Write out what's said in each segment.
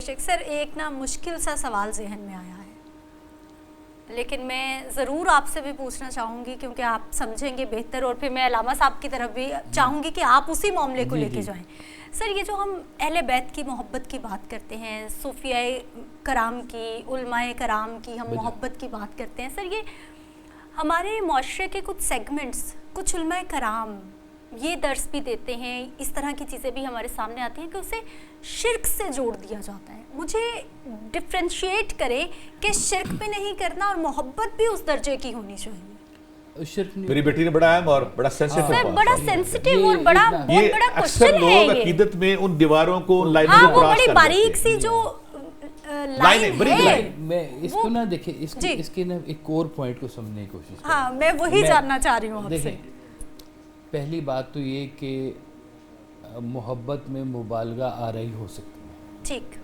شک سر، ایک نا مشکل سا سوال ذہن میں آیا ہے، لیکن میں ضرور آپ سے بھی پوچھنا چاہوں گی کیونکہ آپ سمجھیں گے بہتر، اور پھر میں علامہ صاحب کی طرف بھی چاہوں گی کہ آپ اسی معاملے کو لے کے جائیں. سر یہ جو ہم اہل بیت کی محبت کی بات کرتے ہیں، صوفیاء کرام کی، علماء کرام کی ہم محبت کی بات کرتے ہیں، سر یہ ہمارے معاشرے کے کچھ سیگمنٹس، کچھ علماء کرام یہ درس بھی دیتے ہیں، اس طرح کی چیزیں بھی ہمارے سامنے آتی ہیں کہ اسے شرک سے جوڑ دیا جاتا ہے. مجھے ڈفرینشیٹ کریں کہ شرک بھی نہیں کرنا اور محبت بھی اس درجے کی ہونی چاہیے. میری بیٹی نے بڑا اہم اور بڑا سینسٹیو سر بڑا سینسٹیو اور بڑا بہت بڑا اکثر کوشچن ہے لوگ یہ. عقیدت میں ان دیواروں کو ان لائنوں ہاں کو وہ کراس بڑی کر باریک دیتے ہیں. سی جو لائن ہے. میں اس کو نہ دیکھیں، اس کے نا ایک کور پوائنٹ کو سمجھنے کی کوشش کریں. ہاں میں وہی جاننا چاہ رہی ہوں آپ سے. پہلی بات تو یہ کہ محبت میں مبالغہ آ رہی ہو سکتی ہے. ٹھیک.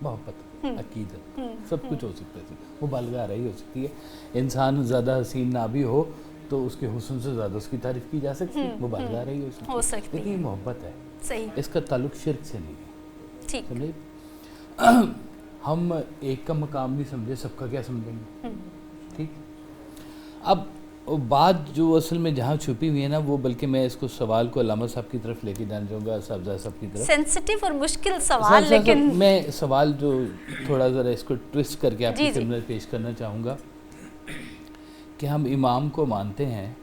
محبت، عقیدت، سب کچھ ہو سکتا ہے، مبالغہ آ رہی ہو سکتی ہے. انسان زیادہ حسین نہ بھی ہو تو اس کے حسن سے زیادہ اس کی تعریف کی جا سکتی ہے، مبالغہ آ رہی ہو سکتی ہے، لیکن یہ محبت ہے. صحیح. اس کا تعلق شرک سے نہیں ہے. ٹھیک. سمجھے؟ ہم ایک کا مقام نہیں سمجھے، سب کا کیا سمجھیں گے؟ ٹھیک. اب بات جو اصل میں جہاں چھپی ہوئی ہے نا، وہ بلکہ میں اس کو سوال کو علامہ صاحب کی طرف لے کے جانا چاہوں گا، صاحبزادہ صاحب کی طرف. سینسٹیو اور مشکل سوال، لیکن میں سوال جو تھوڑا ذرا اس کو ٹوسٹ کر کے آپ کی خدمت پیش کرنا چاہوں گا کہ ہم امام کو مانتے ہیں،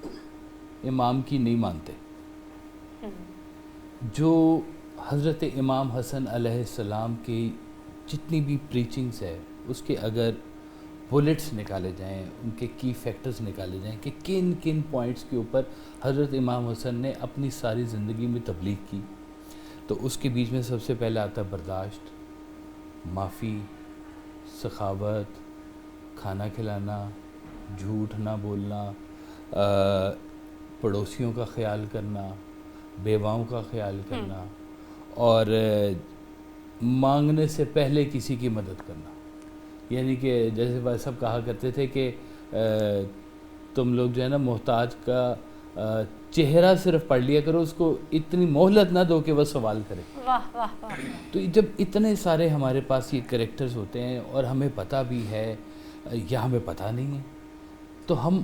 امام کی نہیں مانتے. جو حضرت امام حسن علیہ السلام کی جتنی بھی پریچنگز ہے، اس کے اگر بلٹس نکالے جائیں، ان کے کی فیکٹرز نکالے جائیں کہ کن کن پوائنٹس کے اوپر حضرت امام حسن نے اپنی ساری زندگی میں تبلیغ کی، تو اس کے بیچ میں سب سے پہلے آتا ہے برداشت، معافی، سخاوت، کھانا کھلانا، جھوٹ نہ بولنا، پڑوسیوں کا خیال کرنا، بیواؤں کا خیال کرنا، اور مانگنے سے پہلے کسی کی مدد کرنا. یعنی کہ جیسے بھائی صاحب کہا کرتے تھے کہ تم لوگ جو ہے نا محتاج کا چہرہ صرف پڑھ لیا کرو، اس کو اتنی مہلت نہ دو کہ وہ سوال کرے. واہ واہ واہ. تو جب اتنے سارے ہمارے پاس یہ کریکٹرز ہوتے ہیں اور ہمیں پتہ بھی ہے یا ہمیں پتہ نہیں ہے، تو ہم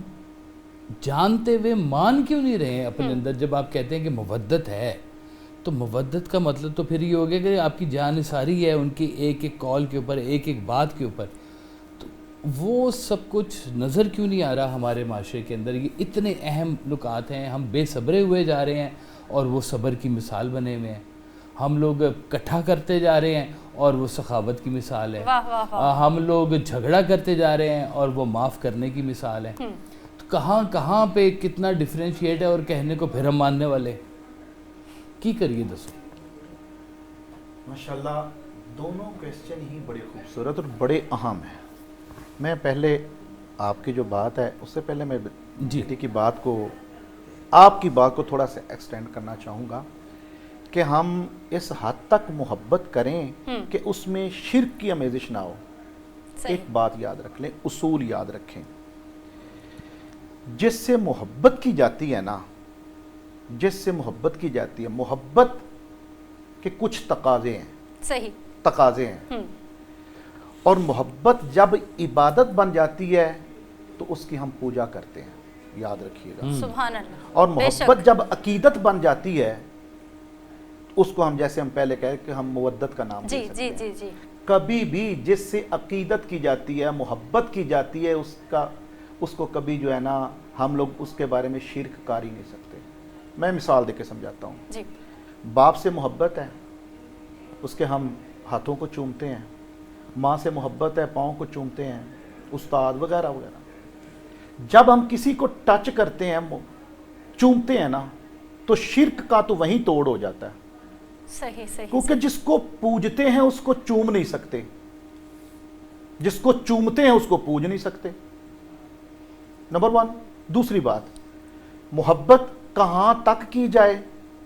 جانتے ہوئے مان کیوں نہیں رہے ہیں اپنے اندر؟ جب آپ کہتے ہیں کہ مودت ہے، تو مودت کا مطلب تو پھر یہ ہو گیا کہ آپ کی جان ساری ہے ان کی ایک ایک کال کے اوپر، ایک ایک بات کے اوپر. تو وہ سب کچھ نظر کیوں نہیں آ رہا ہمارے معاشرے کے اندر؟ یہ اتنے اہم نکات ہیں، ہم بے صبرے ہوئے جا رہے ہیں اور وہ صبر کی مثال بنے ہوئے ہیں. ہم لوگ اکٹھا کرتے جا رہے ہیں اور وہ سخاوت کی مثال ہے. ہم لوگ جھگڑا کرتے جا رہے ہیں اور وہ معاف کرنے کی مثال ہے. تو کہاں کہاں پہ کتنا ڈفرینشیٹ ہے، اور کہنے کو پھر ہم ماننے والے کی کریے دسو. ماشاءاللہ دونوں کویسچن ہی بڑے خوبصورت اور بڑے اہم ہیں. میں پہلے آپ کی جو بات ہے اس سے پہلے میں بیٹی کی بات کو، آپ کی بات کو تھوڑا سا ایکسٹینڈ کرنا چاہوں گا کہ ہم اس حد تک محبت کریں کہ اس میں شرک کی آمیزش نہ ہو. ایک بات یاد رکھ لیں، اصول یاد رکھیں. جس سے محبت کی جاتی ہے نا، جس سے محبت کی جاتی ہے، محبت کے کچھ تقاضے ہیں. صحیح. تقاضے ہیں. اور محبت جب عبادت بن جاتی ہے تو اس کی ہم پوجا کرتے ہیں، یاد رکھیے گا. سبحان اللہ. اور محبت جب عقیدت بن جاتی ہے اس کو ہم، جیسے ہم پہلے کہے کہ ہم مودت کا نام دے سکتے ہیں. جی جی. کبھی بھی جس سے عقیدت کی جاتی ہے، محبت کی جاتی ہے، اس کو کبھی جو ہے نا ہم لوگ اس کے بارے میں شرک کر ہی نہیں سکتے. میں مثال دے کے سمجھاتا ہوں. جی. باپ سے محبت ہے، اس کے ہم ہاتھوں کو چومتے ہیں. ماں سے محبت ہے، پاؤں کو چومتے ہیں. استاد وغیرہ وغیرہ. جب ہم کسی کو ٹچ کرتے ہیں، چومتے ہیں نا، تو شرک کا تو وہیں توڑ ہو جاتا ہے. صحیح صحیح. کیونکہ جس کو پوجتے ہیں اس کو چوم نہیں سکتے، جس کو چومتے ہیں اس کو پوج نہیں سکتے. نمبر 1. دوسری بات، محبت کہاں تک کی جائے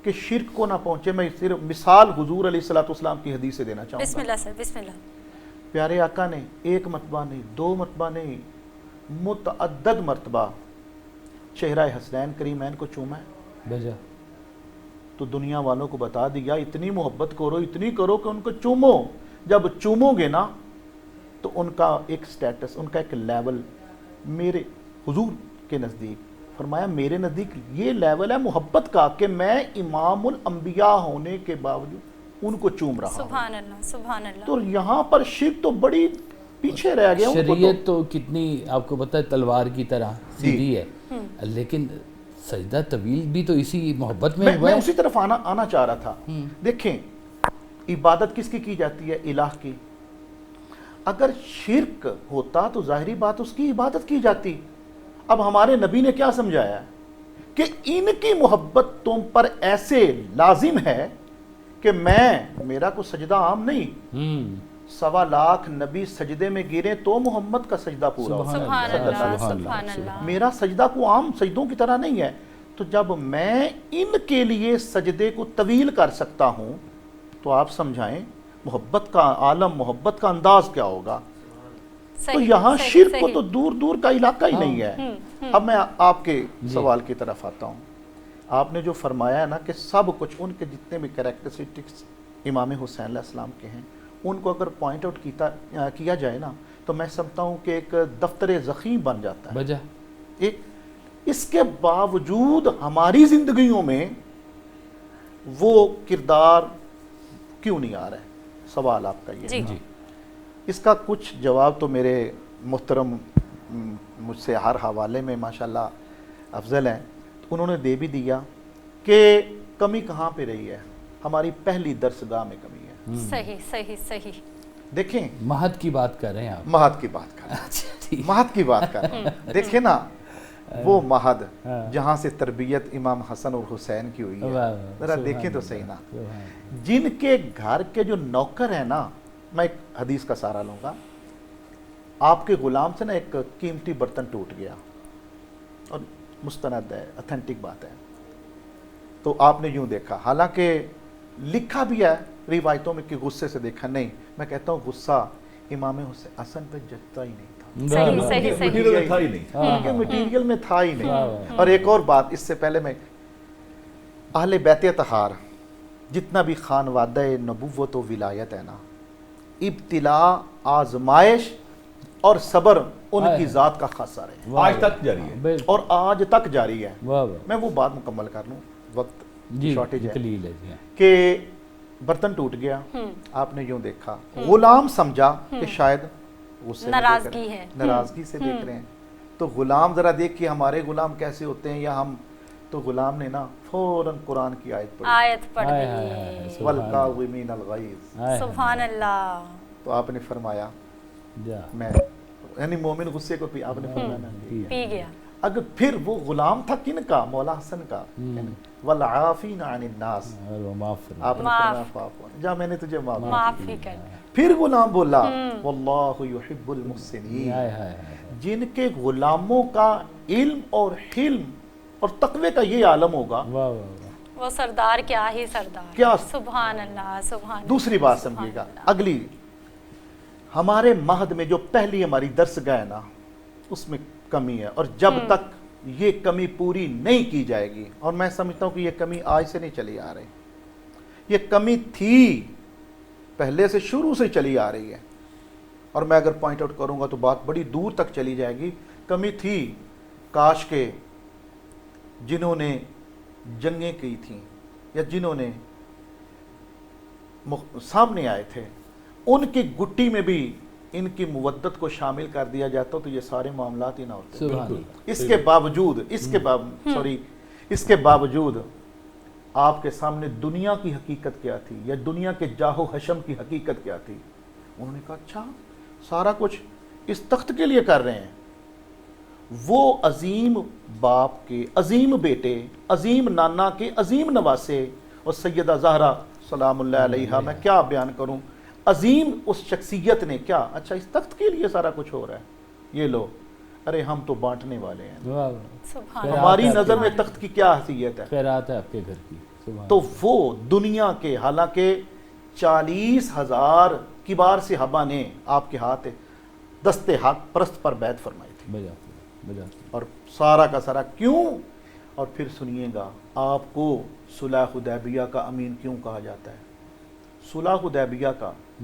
کہ شرک کو نہ پہنچے. میں صرف مثال حضور علیہ الصلوۃ والسلام کی حدیث سے دینا چاہوں گا. بسم اللہ سر، بسم اللہ. پیارے آقا نے ایک مرتبہ نہیں، 2 مرتبہ نہیں، متعدد مرتبہ چہرہ حسنین کریمین کو چوما ہے. بھیجا تو دنیا والوں کو بتا دیا اتنی محبت کرو، اتنی کرو کہ ان کو چومو. جب چومو گے نا تو ان کا ایک سٹیٹس، ان کا ایک لیول میرے حضور کے نزدیک، فرمایا میرے نزدیک یہ لیول ہے محبت کا کہ میں امام الانبیاء ہونے کے باوجود ان کو چوم رہا ہوں. سبحان اللہ سبحان اللہ. تو یہاں پر شرک تو بڑی پیچھے رہ گیا. شریعت تو کتنی آپ کو پتہ ہے تلوار کی طرح سیدھی ہے، لیکن سجدہ طویل بھی تو اسی محبت میں ہوا میں ہے. اسی طرف آنا چاہ رہا تھا. دیکھیں عبادت کس کی جاتی ہے؟ الہ کی. اگر شرک ہوتا تو ظاہری بات اس کی عبادت کی جاتی. اب ہمارے نبی نے کیا سمجھایا ہے کہ ان کی محبت تم پر ایسے لازم ہے کہ میرا کو سجدہ عام نہیں، 1.25 لاکھ نبی سجدے میں گرے تو محمد کا سجدہ پورا ہو. سبحان اللہ سبحان اللہ. میرا سجدہ کو عام سجدوں کی طرح نہیں ہے. تو جب میں ان کے لیے سجدے کو طویل کر سکتا ہوں تو آپ سمجھائیں محبت کا عالم، محبت کا انداز کیا ہوگا. تو یہاں شرک کو تو دور دور کا علاقہ ہی نہیں ہے. اب میں آپ کے سوال کی طرف آتا ہوں. آپ نے جو فرمایا ہے نا کہ سب کچھ ان کے جتنے بھی کریکٹرسٹکس امام حسین علیہ السلام کے ہیں ان کو اگر پوائنٹ آؤٹ کیا جائے نا تو میں سمجھتا ہوں کہ ایک دفتر ضخیم بن جاتا ہے. ایک اس کے باوجود ہماری زندگیوں میں وہ کردار کیوں نہیں آ رہا ہے؟ سوال آپ کا یہ. جی. اس کا کچھ جواب تو میرے محترم مجھ سے ہر حوالے میں ماشاءاللہ افضل ہیں، انہوں نے دے بھی دیا کہ کمی کہاں پہ رہی ہے. ہماری پہلی درسگاہ میں کمی ہے. صحیح صحیح صحیح. دیکھیں مہد کی بات کر رہے ہیں آپ. مہد کی بات کر رہے ہیں. مہد کی بات کر رہے ہیں. دیکھیں نا وہ مہد جہاں سے تربیت امام حسن اور حسین کی ہوئی ہے، ذرا دیکھیں تو صحیح نا. جن کے گھر کے جو نوکر ہیں نا، میں ایک حدیث کا سہارا لوں گا. آپ کے غلام سے نا ایک قیمتی برتن ٹوٹ گیا اور مستند ہے، اتھینٹک بات ہے. تو آپ نے یوں دیکھا، حالانکہ لکھا بھی ہے روایتوں میں کہ غصے سے دیکھا نہیں. میں کہتا ہوں غصہ امام حسن پہ جچتا ہی نہیں تھا. صحیح صحیح صحیح. مٹیریل تھا ہی نہیں. ان کے مٹیریل میں تھا ہی نہیں. اور ایک اور بات اس سے پہلے میں، اہل بیت اطہار جتنا بھی خانوادہ نبوت و ولایت ہے نا، ابتلاء، آزمائش اور صبر ان کی ذات کا خاصہ رہے، آج تک جاری ہے اور آج تک جاری ہے. واہ واہ. میں وہ بات مکمل کر لوں، وقت جی شارٹیج ہے. دلیل ہے جی. کہ برتن ٹوٹ گیا، آپ نے یوں دیکھا، غلام سمجھا کہ شاید غصے میں ناراضگی ہے، ناراضگی سے دیکھ رہے ہیں. تو غلام ذرا دیکھ کہ ہمارے غلام کیسے ہوتے ہیں یا ہم. تو غلام نے نا فوراً قرآن کی آیت پڑھ دی، والکاظمین الغیظ. سبحان اللہ. تو آپ نے فرمایا میں یعنی مومن غصے کو آپ نے فرمایا پی گیا. اگر پھر وہ غلام تھا کن کا؟ مولا حسن کا. والعافین عن الناس، آپ نے فرمایا جا میں نے تجھے معاف ہی کر. پھر غلام بولا واللہ یحب المحسنین. جن کے غلاموں کا علم اور حلم اور تقوی کا یہ عالم ہوگا، وہ سردار کیا ہی سردار. کیا سبحان اللہ سبحان اللہ. دوسری بات سمجھیے گا، اگلی ہمارے مہد میں جو پہلی ہماری درسگاہ ہے نا اس میں کمی ہے. اور جب تک یہ کمی پوری نہیں کی جائے گی، اور میں سمجھتا ہوں کہ یہ کمی آج سے نہیں چلی آ رہی، یہ کمی تھی پہلے سے، شروع سے چلی آ رہی ہے. اور میں اگر پوائنٹ آؤٹ کروں گا تو بات بڑی دور تک چلی جائے گی. کمی تھی، کاش کے جنہوں نے جنگیں کی تھیں یا جنہوں نے سامنے آئے تھے ان کی گٹی میں بھی ان کی مودت کو شامل کر دیا جاتا تو یہ سارے معاملات ہی نہ ہوتے. اس کے باوجود آپ کے سامنے دنیا کی حقیقت کیا تھی یا دنیا کے جاہ و حشم کی حقیقت کیا تھی؟ انہوں نے کہا اچھا سارا کچھ اس تخت کے لیے کر رہے ہیں. وہ عظیم باپ کے عظیم بیٹے، عظیم نانا کے عظیم نواسے، اور سیدہ زہرا سلام اللہ علیہا، میں کیا بیان کروں، عظیم اس شخصیت نے کیا اچھا اس تخت کے لیے سارا کچھ ہو رہا ہے. یہ لو، ارے ہم تو بانٹنے والے ہیں. ہماری نظر میں تخت کی کیا حیثیت ہے؟ خیرات ہے آپ کے گھر کی. تو وہ دنیا کے حالانکہ 40,000 کبار صحابہ نے آپ کے ہاتھ دست حق پرست پر بیعت فرمائی تھی. اور سارا کا سارا کیوں؟ اور پھر سنیے گا، آپ کو صلح حدیبیہ کا امین کیوں کہا جاتا ہے؟ صلح حدیبیہ کا